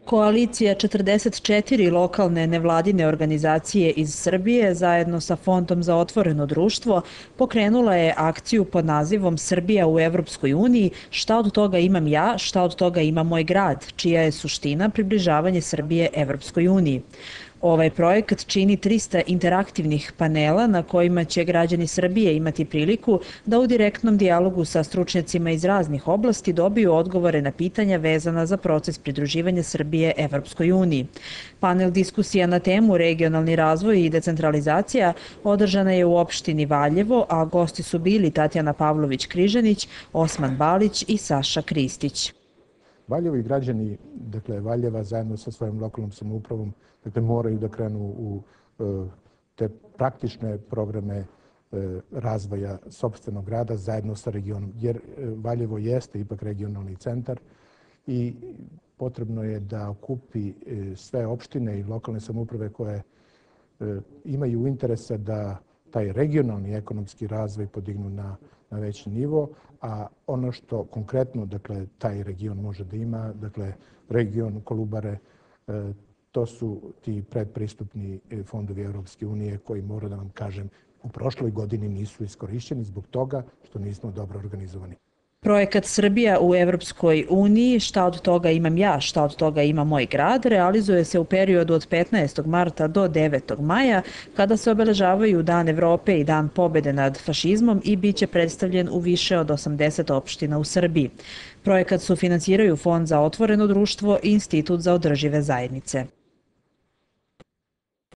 Koalicija 44 lokalne nevladine organizacije iz Srbije zajedno sa Fondom za otvoreno društvo pokrenula je akciju pod nazivom Srbija u Evropskoj uniji, šta od toga imam ja, šta od toga ima moj grad, čija je suština približavanje Srbije Evropskoj uniji. Ovaj projekat čini 300 interaktivnih panela na kojima će građani Srbije imati priliku da u direktnom dijalogu sa stručnjacima iz raznih oblasti dobiju odgovore na pitanja vezana za proces pridruživanja Srbije Evropskoj uniji. Panel diskusija na temu regionalni razvoj i decentralizacija održana je u opštini Valjevo, a gosti su bili Tatjana Pavlović-Križanić, Osman Balić i Saša Kristić. Valjevo i građani, dakle, Valjeva zajedno sa svojom lokalnom samoupravom, dakle, moraju da krenu u te praktične programe razvoja sopstvenog grada zajedno sa regionom, jer Valjevo jeste ipak regionalni centar i potrebno je da okupi sve opštine i lokalne samouprave koje imaju interesa da taj regionalni ekonomski razvoj podignu na veći nivo, a ono što konkretno, dakle, taj region može da ima, dakle, region Kolubare, to su ti predpristupni fondovi Evropske unije koji, moram da vam kažem, u prošloj godini nisu iskorišćeni zbog toga što nismo dobro organizovani. Projekat Srbija u Evropskoj uniji, šta od toga imam ja, šta od toga ima moj grad, realizuje se u periodu od 15. marta do 9. maja, kada se obeležavaju Dan Evrope i Dan pobede nad fašizmom i bit će predstavljen u više od 80 opština u Srbiji. Projekat sufinansiraju Fond za otvoreno društvo i Institut za održive zajednice.